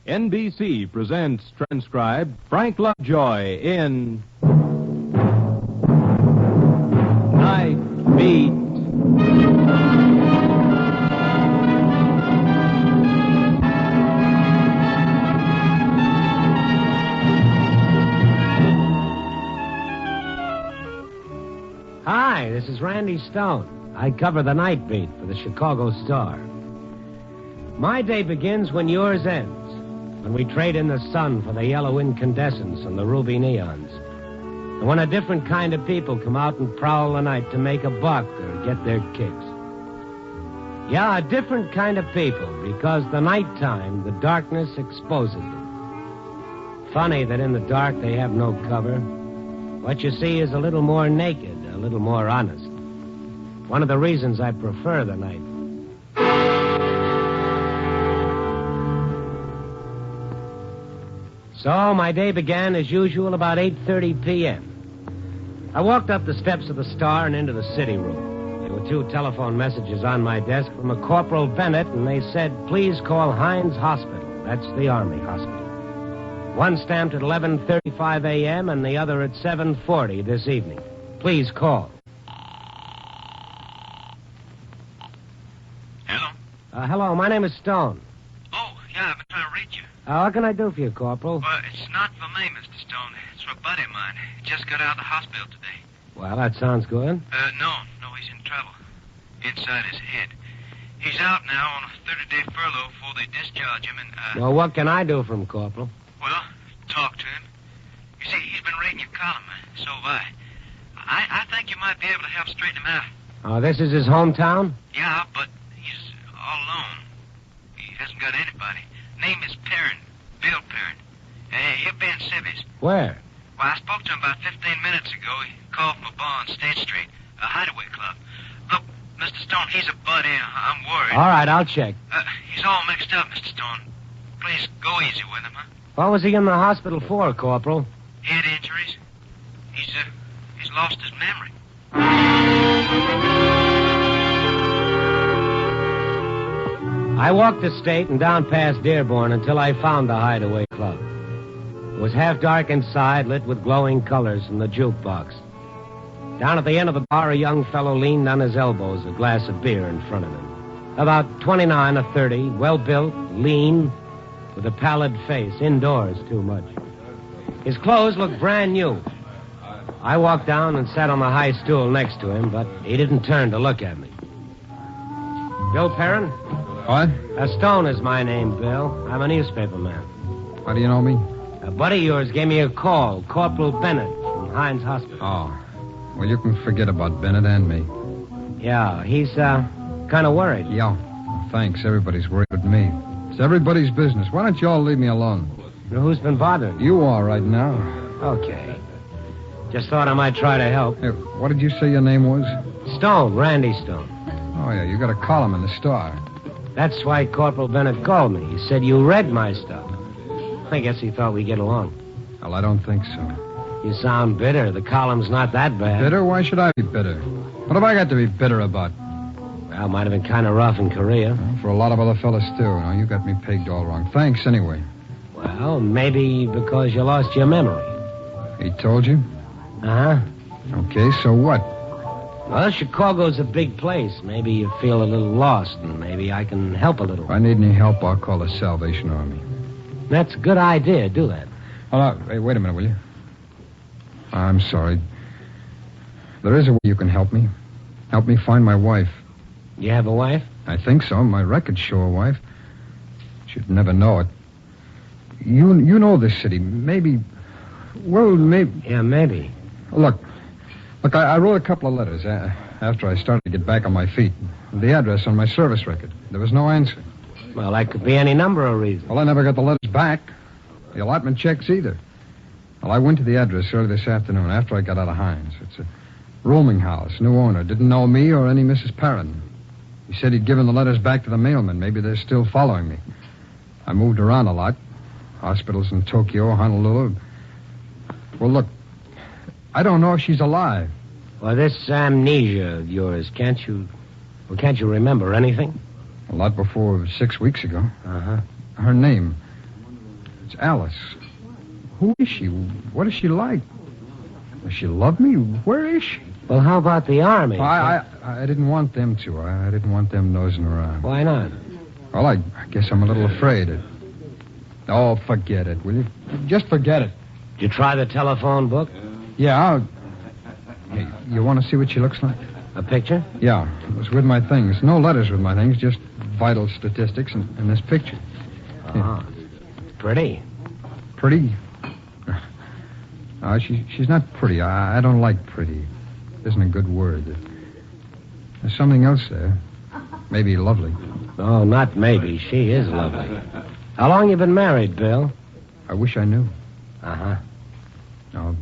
NBC presents transcribed Frank Lovejoy in Nightbeat. Hi, this is Randy Stone. I cover the Nightbeat for the Chicago Star. My day begins when yours ends, when we trade in the sun for the yellow incandescents and the ruby neons, and when a different kind of people come out and prowl the night to make a buck or get their kicks. Yeah, a different kind of people, because the nighttime, the darkness exposes them. Funny that in the dark they have no cover. What you see is a little more naked, a little more honest. One of the reasons I prefer the night. So my day began as usual about 8:30 p.m. I walked up the steps of the Star and into the city room. There were 2 telephone messages on my desk from a Corporal Bennett, and they said, "Please call Hines Hospital." That's the Army hospital. One stamped at 11:35 a.m. and the other at 7:40 this evening. Please call. Hello? Hello, my name is Stone. Oh, yeah, I've been trying to reach you. What can I do for you, Corporal? Well, it's not for me, Mr. Stone. It's for a buddy of mine. He just got out of the hospital today. Well, that sounds good. No, he's in trouble. Inside his head. He's out now on a 30-day furlough before they discharge him and, Well, what can I do for him, Corporal? Well, talk to him. You see, he's been reading your column, so have I. I think you might be able to help straighten him out. Oh, this is his hometown? Yeah, but he's all alone. He hasn't got anybody. Name is Perrin. Bill Perrin. He'll be in Civvies. Where? Well, I spoke to him about 15 minutes ago. He called from a bar on State Street, a hideaway club. Look, Mr. Stone, he's a buddy. I'm worried. All right, I'll check. He's all mixed up, Mr. Stone. Please go easy with him, huh? What was he in the hospital for, Corporal? Head injuries. He's lost his memory. I walked the state and down past Dearborn until I found the hideaway club. It was half dark inside, lit with glowing colors from the jukebox. Down at the end of the bar, a young fellow leaned on his elbows, a glass of beer in front of him. About 29 or 30, well-built, lean, with a pallid face, indoors too much. His clothes looked brand new. I walked down and sat on the high stool next to him, but he didn't turn to look at me. Bill Perrin? What? Stone is my name, Bill. I'm a newspaper man. How do you know me? A buddy of yours gave me a call, Corporal Bennett from Hines Hospital. Oh. Well, you can forget about Bennett and me. Yeah, he's kind of worried. Yeah. Thanks. Everybody's worried with me. It's everybody's business. Why don't you all leave me alone? Who's been bothering you? You are right now. Okay. Just thought I might try to help. Hey, what did you say your name was? Stone, Randy Stone. Oh, yeah, you got a column in the Star. That's why Corporal Bennett called me. He said you read my stuff. I guess he thought we'd get along. Well, I don't think so. You sound bitter. The column's not that bad. Bitter? Why should I be bitter? What have I got to be bitter about? Well, might have been kind of rough in Korea. Well, for a lot of other fellas, too. No, you got me pegged all wrong. Thanks, anyway. Well, maybe because you lost your memory. He told you? Uh-huh. Okay, so what? Well, Chicago's a big place. Maybe you feel a little lost, and maybe I can help a little. If I need any help, I'll call the Salvation Army. That's a good idea. Do that. Hold on. Hey, wait a minute, will you? I'm sorry. There is a way you can help me. Help me find my wife. You have a wife? I think so. My records show a wife. She'd never know it. You know this city. Maybe... Well, maybe... Yeah, maybe. Look, I wrote a couple of letters after I started to get back on my feet. The address on my service record. There was no answer. Well, that could be any number of reasons. Well, I never got the letters back. The allotment checks either. Well, I went to the address early this afternoon after I got out of Hines. It's a rooming house, new owner. Didn't know me or any Mrs. Perrin. He said he'd given the letters back to the mailman. Maybe they're still following me. I moved around a lot. Hospitals in Tokyo, Honolulu. Well, look, I don't know if she's alive. Well, this amnesia of yours, can't you remember anything? A lot before 6 weeks ago. Uh-huh. Her name, It's Alice. Who is she? What is she like? Does she love me? Where is she? Well, how about the army? I didn't want them to. I didn't want them nosing around. Why not? Well, I guess I'm a little afraid. Oh, forget it, will you? Just forget it. Did you try the telephone book? Yeah, Hey, you want to see what she looks like? A picture? Yeah, it was with my things. No letters with my things, just vital statistics and this picture. Oh, pretty. Pretty? She's not pretty. I don't like pretty. It isn't a good word. There's something else there. Maybe lovely. Oh, not maybe. She is lovely. How long you been married, Bill? I wish I knew. Uh-huh. Now,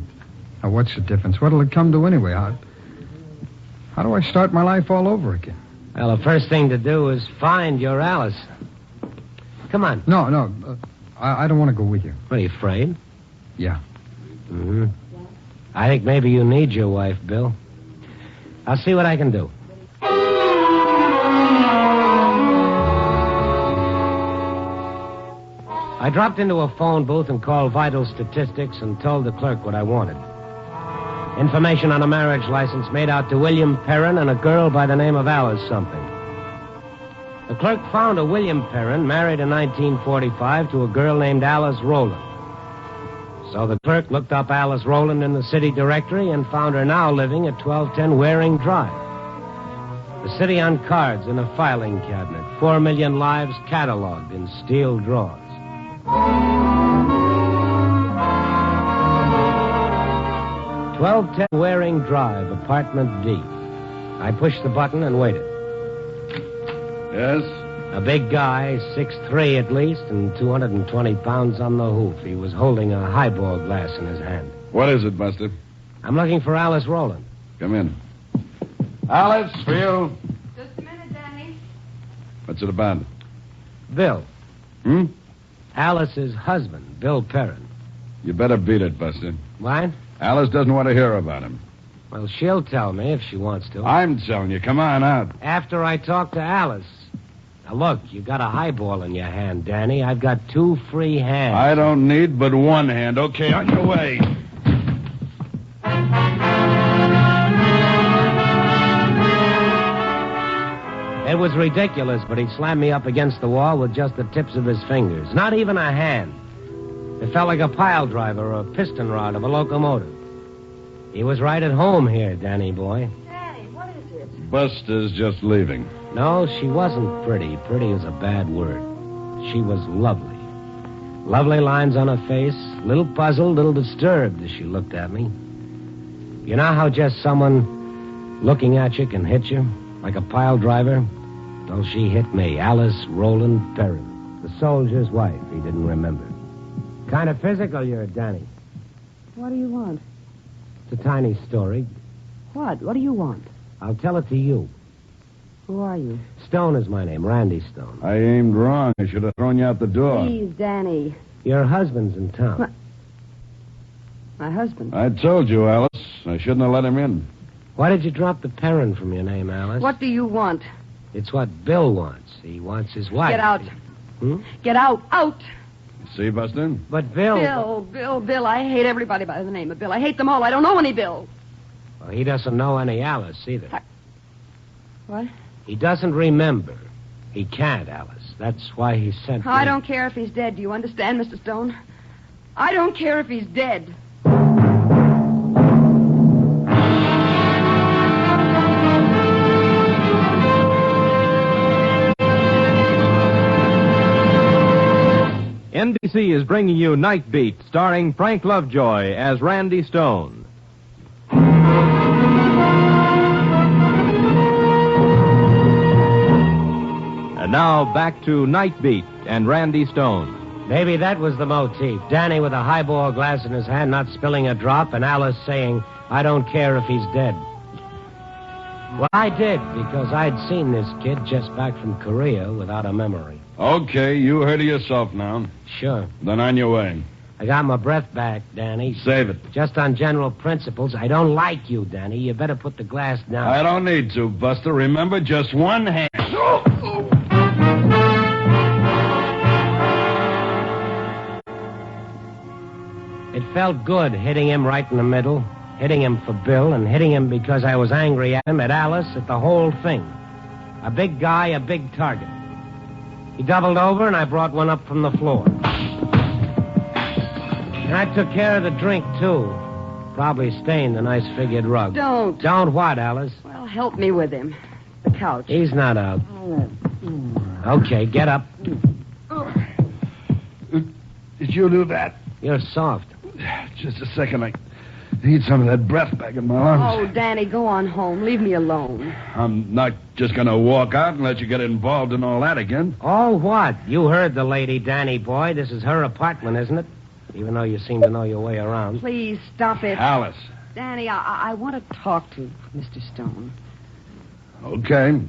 what's the difference? What'll it come to anyway? How do I start my life all over again? Well, the first thing to do is find your Alice. Come on. No. I don't want to go with you. What, are you afraid? Yeah. Mm-hmm. I think maybe you need your wife, Bill. I'll see what I can do. I dropped into a phone booth and called vital statistics and told the clerk what I wanted. Information on a marriage license made out to William Perrin and a girl by the name of Alice something. The clerk found a William Perrin married in 1945 to a girl named Alice Rowland. So the clerk looked up Alice Rowland in the city directory and found her now living at 1210 Waring Drive. The city on cards in a filing cabinet. 4 million lives cataloged in steel drawers. 1210 Waring Drive, apartment D. I pushed the button and waited. Yes? A big guy, 6'3" at least, and 220 pounds on the hoof. He was holding a highball glass in his hand. What is it, Buster? I'm looking for Alice Rowland. Come in. Alice, for you. Just a minute, Danny. What's it about? Bill. Hmm? Alice's husband, Bill Perrin. You better beat it, Buster. What? Alice doesn't want to hear about him. Well, she'll tell me if she wants to. I'm telling you, come on out. After I talk to Alice. Now, look, you got a highball in your hand, Danny. I've got 2 free hands. I don't need but one hand. Okay, on your way. It was ridiculous, but he slammed me up against the wall with just the tips of his fingers. Not even a hand. It felt like a pile driver or a piston rod of a locomotive. He was right at home here, Danny boy. Danny, what is it? Buster's just leaving. No, she wasn't pretty. Pretty is a bad word. She was lovely. Lovely lines on her face, little puzzled, little disturbed as she looked at me. You know how just someone looking at you can hit you, like a pile driver? Well, she hit me, Alice Rowland Perrin, the soldier's wife. He didn't remember. Kind of physical, you're, Danny. What do you want? It's a tiny story. What? What do you want? I'll tell it to you. Who are you? Stone is my name, Randy Stone. I aimed wrong. I should have thrown you out the door. Please, Danny. Your husband's in town. What? My husband. I told you, Alice. I shouldn't have let him in. Why did you drop the Perrin from your name, Alice? What do you want? It's what Bill wants. He wants his wife. Get out. Hmm? Get out. Out. See, Buster? But Bill... Bill. I hate everybody by the name of Bill. I hate them all. I don't know any Bill. Well, he doesn't know any Alice either. What? He doesn't remember. He can't, Alice. That's why he sent I me. don't care if he's dead. Do you understand, Mr. Stone? I don't care if he's dead. NBC is bringing you Nightbeat, starring Frank Lovejoy as Randy Stone. And now back to Nightbeat and Randy Stone. Maybe that was the motif. Danny with a highball glass in his hand, not spilling a drop, and Alice saying, I don't care if he's dead. Well, I did, because I'd seen this kid just back from Korea without a memory. Okay, you heard of yourself now. Sure. Then on your way. I got my breath back, Danny. Save it. Just on general principles, I don't like you, Danny. You better put the glass down. I don't need to, Buster. Remember, just one hand. felt good hitting him right in the middle, hitting him for Bill, and hitting him because I was angry at him, at Alice, at the whole thing. A big guy, a big target. He doubled over, and I brought one up from the floor. And I took care of the drink, too. Probably stained the nice figured rug. Don't. Don't what, Alice? Well, help me with him. The couch. He's not out. Okay, get up. Did you do that? You're soft. Just a second. I need some of that breath back in my lungs. Oh, Danny, go on home. Leave me alone. I'm not just going to walk out and let you get involved in all that again. Oh, what? You heard the lady, Danny boy. This is her apartment, isn't it? Even though you seem to know your way around. Please, stop it. Alice. Danny, I want to talk to Mr. Stone. Okay.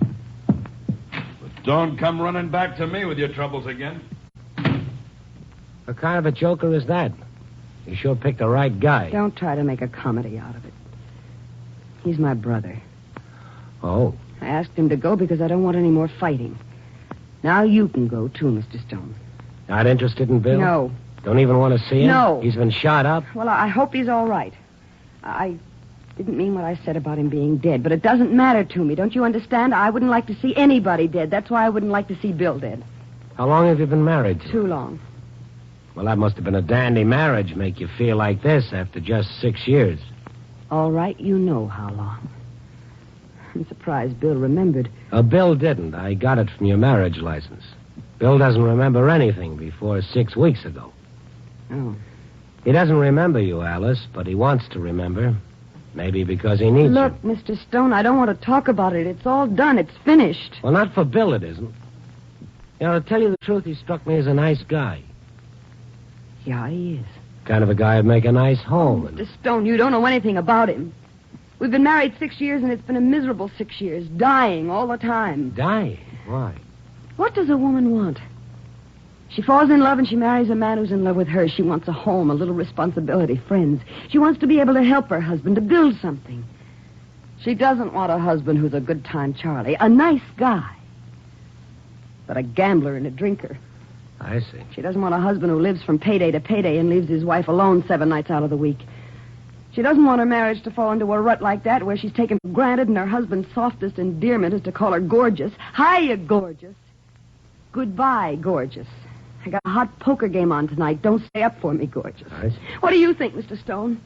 But don't come running back to me with your troubles again. What kind of a joker is that? You sure picked the right guy. Don't try to make a comedy out of it. He's my brother. Oh. I asked him to go because I don't want any more fighting. Now you can go, too, Mr. Stone. Not interested in Bill? No. Don't even want to see him? No. He's been shot up? Well, I hope he's all right. I didn't mean what I said about him being dead, but it doesn't matter to me. Don't you understand? I wouldn't like to see anybody dead. That's why I wouldn't like to see Bill dead. How long have you been married to? Too long. Well, that must have been a dandy marriage, make you feel like this after just 6 years. All right, you know how long. I'm surprised Bill remembered. Bill didn't. I got it from your marriage license. Bill doesn't remember anything before 6 weeks ago. Oh. He doesn't remember you, Alice, but he wants to remember. Maybe because he needs Look, you. Mr. Stone, I don't want to talk about it. It's all done. It's finished. Well, not for Bill, it isn't. You know, to tell you the truth, he struck me as a nice guy. Yeah, he is. Kind of a guy who'd make a nice home. Mr. Stone, you don't know anything about him. We've been married 6 years, and it's been a miserable 6 years. Dying all the time. Dying? Why? What does a woman want? She falls in love and she marries a man who's in love with her. She wants a home, a little responsibility, friends. She wants to be able to help her husband, to build something. She doesn't want a husband who's a good-time Charlie, a nice guy, but a gambler and a drinker. I see. She doesn't want a husband who lives from payday to payday and leaves his wife alone 7 nights out of the week. She doesn't want her marriage to fall into a rut like that where she's taken for granted and her husband's softest endearment is to call her gorgeous. Hiya, gorgeous. Goodbye, gorgeous. I got a hot poker game on tonight. Don't stay up for me, gorgeous. I see. What do you think, Mr. Stone?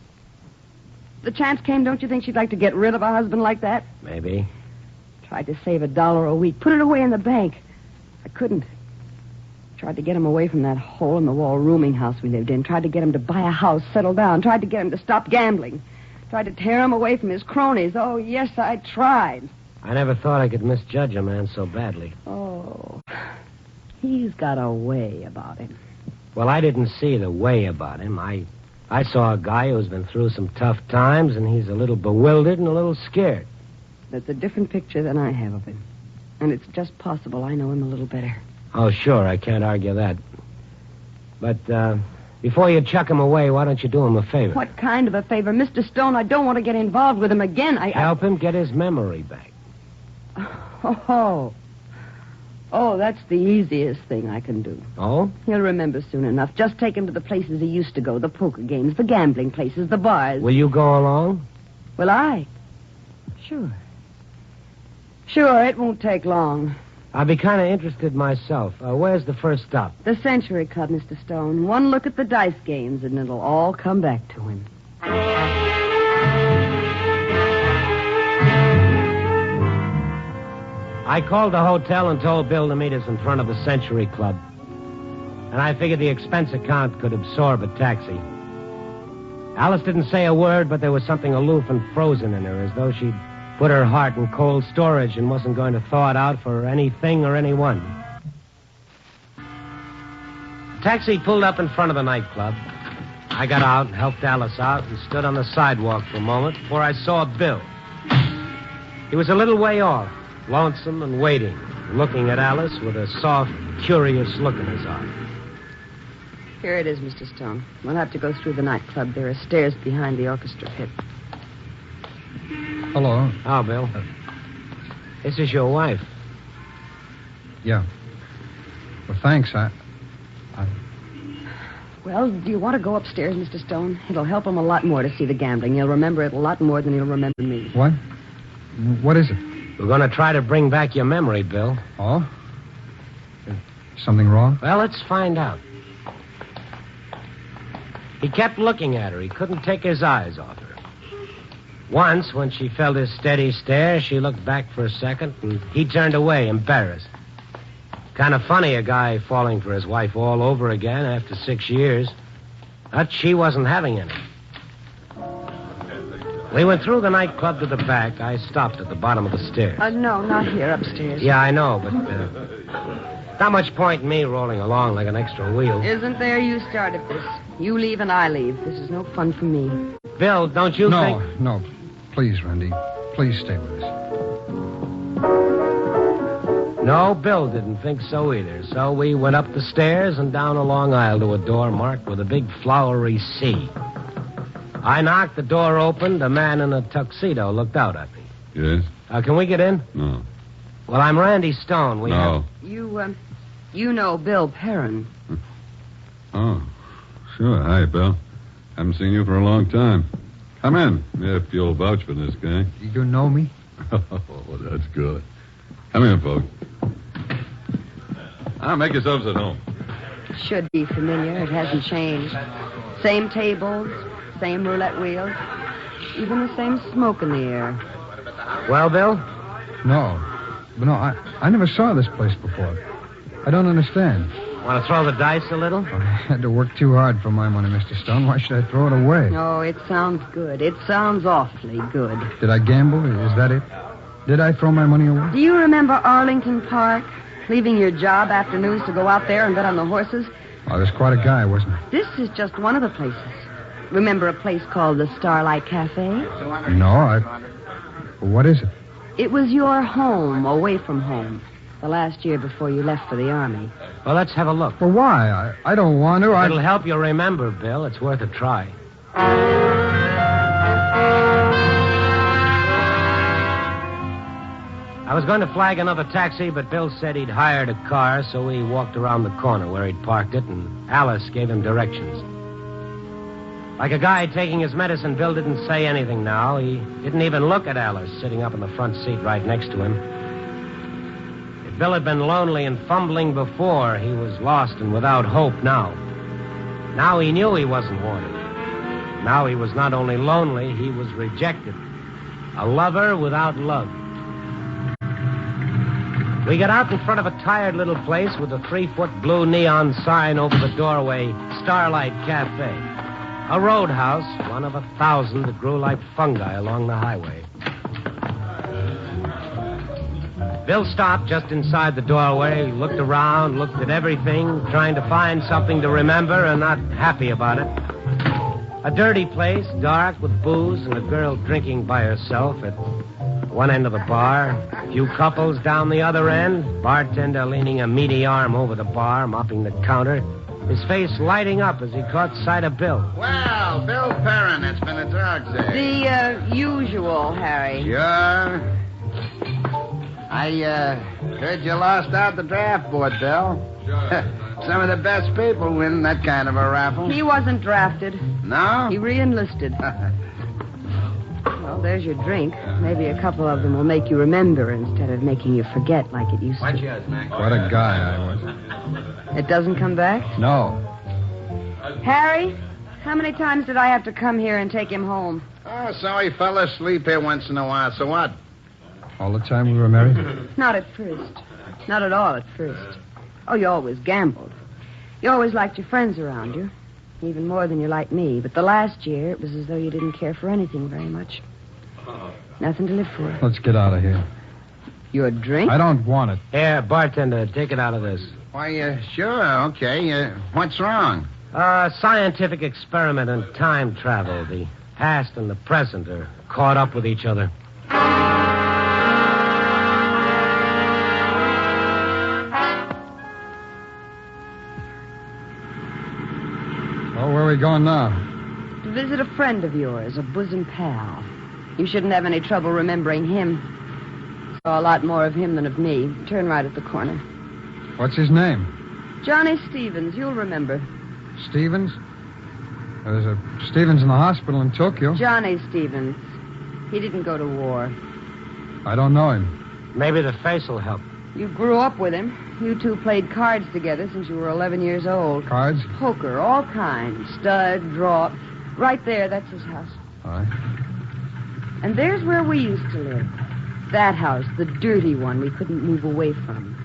If the chance came, don't you think she'd like to get rid of a husband like that? Maybe. Tried to save $1 a week. Put it away in the bank. I couldn't. Tried to get him away from that hole-in-the-wall rooming house we lived in. Tried to get him to buy a house, settle down. Tried to get him to stop gambling. Tried to tear him away from his cronies. Oh, yes, I tried. I never thought I could misjudge a man so badly. Oh, he's got a way about him. Well, I didn't see the way about him. I saw a guy who's been through some tough times, and he's a little bewildered and a little scared. That's a different picture than I have of him. And it's just possible I know him a little better. Oh, sure, I can't argue that. But, before you chuck him away, why don't you do him a favor? What kind of a favor? Mr. Stone, I don't want to get involved with him again. Help him get his memory back. Oh, that's the easiest thing I can do. Oh? He'll remember soon enough. Just take him to the places he used to go, the poker games, the gambling places, the bars. Will you go along? Will I? Sure. Sure, it won't take long. I'll be kind of interested myself. Where's the first stop? The Century Club, Mr. Stone. One look at the dice games, and it'll all come back to him. I called the hotel and told Bill to meet us in front of the Century Club. And I figured the expense account could absorb a taxi. Alice didn't say a word, but there was something aloof and frozen in her, as though she'd put her heart in cold storage and wasn't going to thaw it out for anything or anyone. Taxi pulled up in front of the nightclub. I got out and helped Alice out and stood on the sidewalk for a moment before I saw Bill. He was a little way off, lonesome and waiting, looking at Alice with a soft, curious look in his eye. Here it is, Mr. Stone. We'll have to go through the nightclub. There are stairs behind the orchestra pit. Hello. Oh, Bill. This is your wife. Yeah. Well, thanks. Well, do you want to go upstairs, Mr. Stone? It'll help him a lot more to see the gambling. He'll remember it a lot more than he'll remember me. What? What is it? We're going to try to bring back your memory, Bill. Oh? Something wrong? Well, let's find out. He kept looking at her. He couldn't take his eyes off her. Once, when she felt his steady stare, she looked back for a second, and he turned away, embarrassed. Kind of funny, a guy falling for his wife all over again after 6 years. But she wasn't having any. We went through the nightclub to the back. I stopped at the bottom of the stairs. No, not here, upstairs. Yeah, I know, but not much point in me rolling along like an extra wheel. Isn't there? You started this. You leave and I leave. This is no fun for me. Bill, don't you think... No. Please, Randy. Please stay with us. No, Bill didn't think so either. So we went up the stairs and down a long aisle to a door marked with a big flowery C. I knocked, the door opened. A man in a tuxedo looked out at me. Yes? Can we get in? No. Well, I'm Randy Stone. No. You know Bill Perrin. Oh, sure. Hi, Bill. Haven't seen you for a long time. Come in, if you'll vouch for this guy. You know me? Oh, that's good. Come in, folks. Make yourselves at home. Should be familiar. It hasn't changed. Same tables, same roulette wheels, even the same smoke in the air. Well, Bill? No. But no, I never saw this place before. I don't understand. Want to throw the dice a little? I had to work too hard for my money, Mr. Stone. Why should I throw it away? Oh, it sounds good. It sounds awfully good. Did I gamble? Is that it? Did I throw my money away? Do you remember Arlington Park? Leaving your job afternoons to go out there and bet on the horses? I was quite a guy, wasn't I? This is just one of the places. Remember a place called the Starlight Cafe? No, What is it? It was your home, away from home. The last year before you left for the Army. Well, let's have a look. Well, why? I don't want to. It'll help you remember, Bill. It's worth a try. I was going to flag another taxi, but Bill said he'd hired a car, so we walked around the corner where he'd parked it, and Alice gave him directions. Like a guy taking his medicine, Bill didn't say anything now. He didn't even look at Alice, sitting up in the front seat right next to him. If Bill had been lonely and fumbling before, he was lost and without hope now. Now he knew he wasn't wanted. Now he was not only lonely, he was rejected. A lover without love. We got out in front of a tired little place with a 3-foot blue neon sign over the doorway, Starlight Cafe. A roadhouse, one of 1,000 that grew like fungi along the highway. Bill stopped just inside the doorway, looked around, looked at everything, trying to find something to remember and not happy about it. A dirty place, dark with booze and a girl drinking by herself at one end of the bar. A few couples down the other end. Bartender leaning a meaty arm over the bar, mopping the counter. His face lighting up as he caught sight of Bill. Well, Bill Perrin, it's been a dog day. The usual, Harry. Sure. I heard you lost out the draft board, Bill. Sure. Some of the best people win that kind of a raffle. He wasn't drafted. No? He re-enlisted. Well, there's your drink. Maybe a couple of them will make you remember instead of making you forget like it used to. What's yours, Mac? What a guy I was. It doesn't come back? No. Harry, how many times did I have to come here and take him home? Oh, so he fell asleep here once in a while. So what? All the time we were married? Not at first. Not at all at first. Oh, you always gambled. You always liked your friends around you. Even more than you liked me. But the last year, it was as though you didn't care for anything very much. Nothing to live for. Let's get out of here. Your drink? I don't want it. Here, bartender, take it out of this. Why, sure, okay. What's wrong? Scientific experiment in time travel. The past and the present are caught up with each other. Oh, where are we going now? To visit a friend of yours, a bosom pal. You shouldn't have any trouble remembering him. Saw a lot more of him than of me. Turn right at the corner. What's his name? Johnny Stevens, you'll remember. Stevens? There's a Stevens in the hospital in Tokyo. Johnny Stevens. He didn't go to war. I don't know him. Maybe the face will help. You grew up with him. You two played cards together since you were 11 years old. Cards? Poker, all kinds. Stud, draw. Right there, that's his house. All right. And there's where we used to live. That house, the dirty one we couldn't move away from.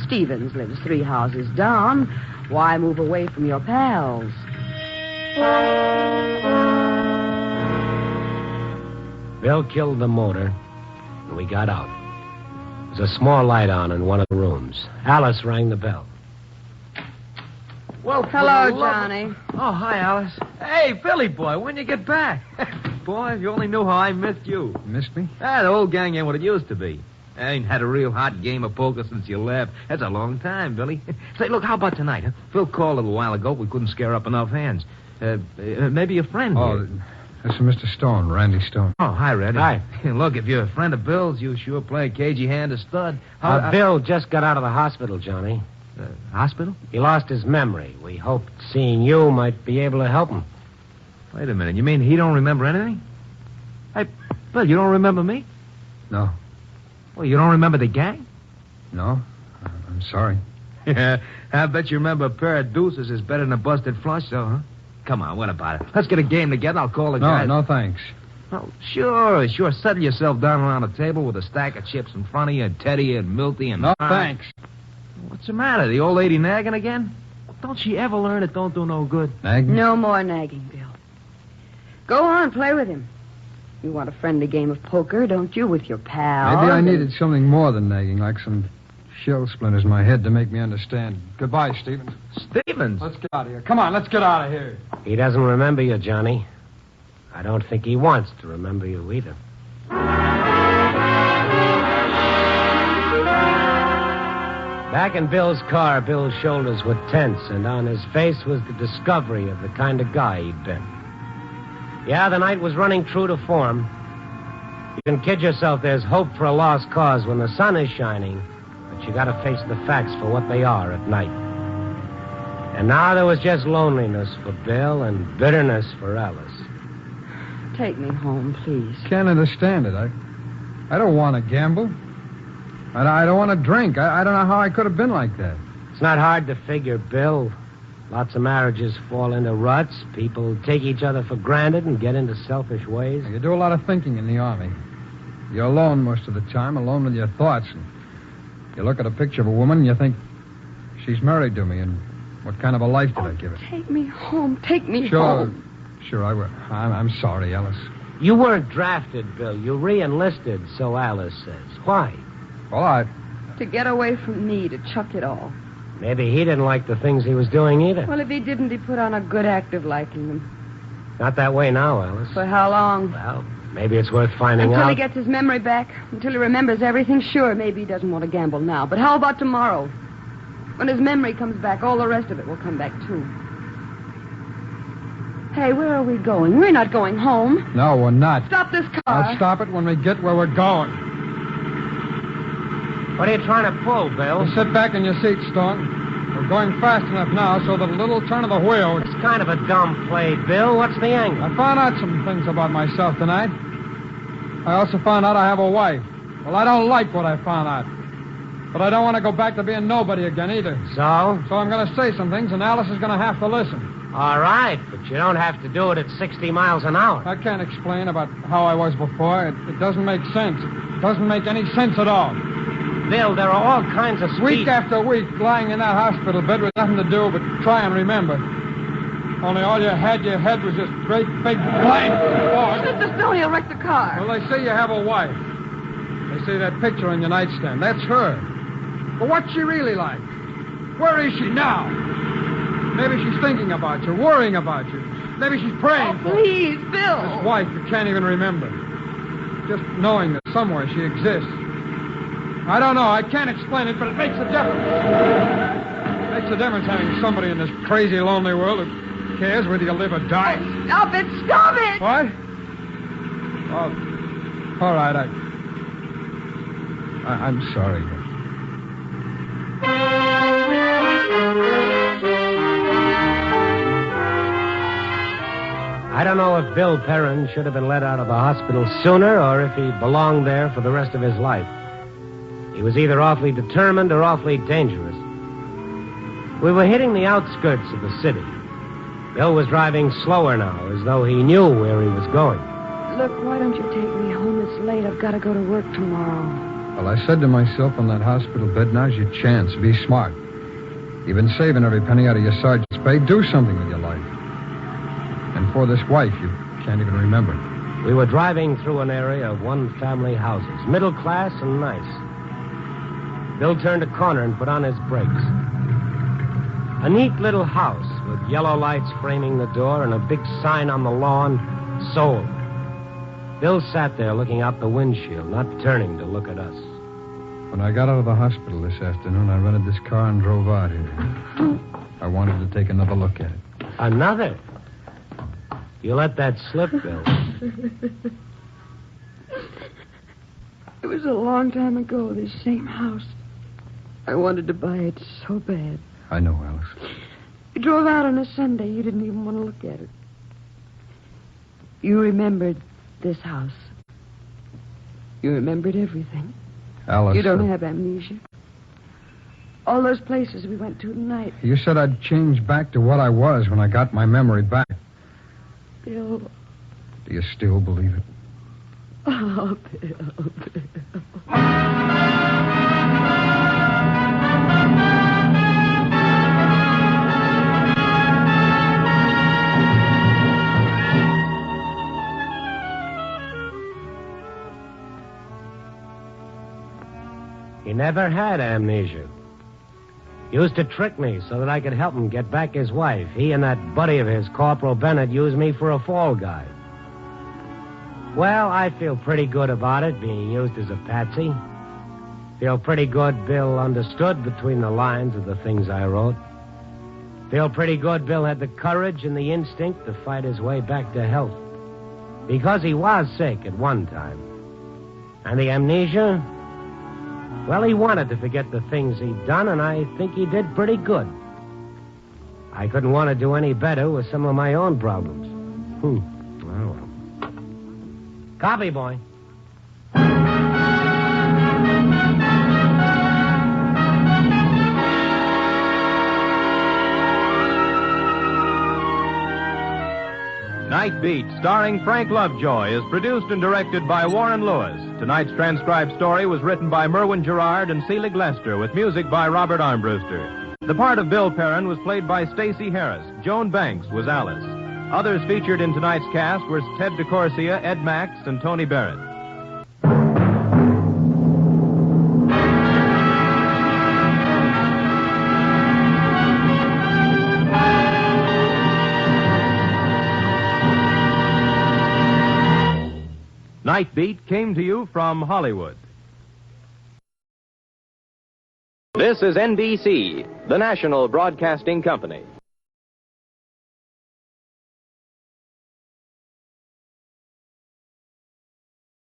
Stevens lives 3 houses down. Why move away from your pals? Bill killed the motor, and we got out. There was a small light on in one of the rooms. Alice rang the bell. Well, Hello, Johnny. Oh, hi, Alice. Hey, Billy boy, when you get back? Boy, if you only knew how I missed you. Missed me? The whole gang ain't what it used to be. I ain't had a real hot game of poker since you left. That's a long time, Billy. Say, look, how about tonight? Huh? Phil called a little while ago. We couldn't scare up enough hands. Maybe a friend here. This is Mr. Stone, Randy Stone. Oh, hi, Randy. Hi. Look, if you're a friend of Bill's, you sure play a cagey hand of stud. Bill just got out of the hospital, Johnny. Hospital? He lost his memory. We hoped seeing you might be able to help him. Wait a minute. You mean he don't remember anything? Hey, Bill, you don't remember me? No. Well, you don't remember the gang? No? I'm sorry. Yeah, I bet you remember a pair of deuces is better than a busted flush, though, huh? Come on, what about it? Let's get a game together. I'll call the guys. No, thanks. Oh, sure. Settle yourself down around a table with a stack of chips in front of you, and Teddy and Milty and... No, thanks. What's the matter? The old lady nagging again? Don't she ever learn it don't do no good? Nagging? No more nagging, Bill. Go on, play with him. You want a friendly game of poker, don't you, with your pals? Maybe I needed something more than nagging, like some shell splinters in my head to make me understand. Goodbye, Stevens. Stevens? Let's get out of here. Come on, let's get out of here. He doesn't remember you, Johnny. I don't think he wants to remember you either. Back in Bill's car, Bill's shoulders were tense, and on his face was the discovery of the kind of guy he'd been. Yeah, the night was running true to form. You can kid yourself there's hope for a lost cause when the sun is shining, but you gotta face the facts for what they are at night. And now there was just loneliness for Bill and bitterness for Alice. Take me home, please. Can't understand it. I don't want to gamble. I don't want to drink. I don't know how I could have been like that. It's not hard to figure, Bill. Lots of marriages fall into ruts. People take each other for granted and get into selfish ways. You do a lot of thinking in the Army. You're alone most of the time, alone with your thoughts. And you look at a picture of a woman and you think, she's married to me, and what kind of a life did I give her? Take me home. Take me home. Sure, I will. I'm sorry, Alice. You weren't drafted, Bill. You re-enlisted, so Alice says. Why? Well, To get away from me, to chuck it all. Maybe he didn't like the things he was doing either. Well, if he didn't, he put on a good act of liking them. Not that way now, Alice. For how long? Well, maybe it's worth finding Until out. he gets his memory back. Until he remembers everything. Sure, maybe he doesn't want to gamble now. But how about tomorrow? When his memory comes back, all the rest of it will come back, too. Hey, where are we going? We're not going home. No, we're not. Stop this car. I'll stop it when we get where we're going. What are you trying to pull, Bill? Well, sit back in your seat, Stone. We're going fast enough now so that a little turn of the wheel... It's kind of a dumb play, Bill. What's the angle? I found out some things about myself tonight. I also found out I have a wife. Well, I don't like what I found out. But I don't want to go back to being nobody again either. So? So I'm going to say some things, and Alice is going to have to listen. All right, but you don't have to do it at 60 miles an hour. I can't explain about how I was before. It doesn't make sense. It doesn't make any sense at all. Bill, there are all kinds of speed... Week after week, lying in that hospital bed with nothing to do but try and remember. Only all you had, your head was this great big blank. Mr. Stone, he'll wreck the car. Well, they say you have a wife. They say that picture on your nightstand. That's her. But what's she really like? Where is she now? Maybe she's thinking about you, worrying about you. Maybe she's praying for you. Please, Bill. This wife you can't even remember. Just knowing that somewhere she exists. I don't know. I can't explain it, but it makes a difference. It makes a difference having somebody in this crazy, lonely world who cares whether you live or die. Stop it. Stop it. What? Oh, all right. I'm sorry. don't know if Bill Perrin should have been let out of the hospital sooner or if he belonged there for the rest of his life. He was either awfully determined or awfully dangerous. We were hitting the outskirts of the city. Bill was driving slower now, as though he knew where he was going. Look, why don't you take me home? It's late. I've got to go to work tomorrow. Well, I said to myself on that hospital bed, now's your chance. Be smart. You've been saving every penny out of your sergeant's pay. Do something with your life. And for this wife, you can't even remember. We were driving through an area of one-family houses, middle class and nice. Bill turned a corner and put on his brakes. A neat little house with yellow lights framing the door and a big sign on the lawn, sold. Bill sat there looking out the windshield, not turning to look at us. When I got out of the hospital this afternoon, I rented this car and drove out here. I wanted to take another look at it. Another? You let that slip, Bill. It was a long time ago, this same house. I wanted to buy it so bad. I know, Alice. You drove out on a Sunday. You didn't even want to look at it. You remembered this house. You remembered everything. Alice. You don't have amnesia. All those places we went to tonight. You said I'd change back to what I was when I got my memory back. Bill. Do you still believe it? Oh, Bill. He never had amnesia. He used to trick me so that I could help him get back his wife. He and that buddy of his, Corporal Bennett, used me for a fall guy. Well, I feel pretty good about it, being used as a patsy. Feel pretty good Bill understood between the lines of the things I wrote. Feel pretty good Bill had the courage and the instinct to fight his way back to health. Because he was sick at one time. And the amnesia? Well, he wanted to forget the things he'd done, and I think he did pretty good. I couldn't want to do any better with some of my own problems. Oh, well. Copy, boy. Nightbeat, starring Frank Lovejoy, is produced and directed by Warren Lewis. Tonight's transcribed story was written by Merwin Gerard and Selig Lester, with music by Robert Armbruster. The part of Bill Perrin was played by Stacey Harris. Joan Banks was Alice. Others featured in tonight's cast were Ted DeCorsia, Ed Max, and Tony Barrett. Nightbeat came to you from Hollywood. This is NBC, the national broadcasting company.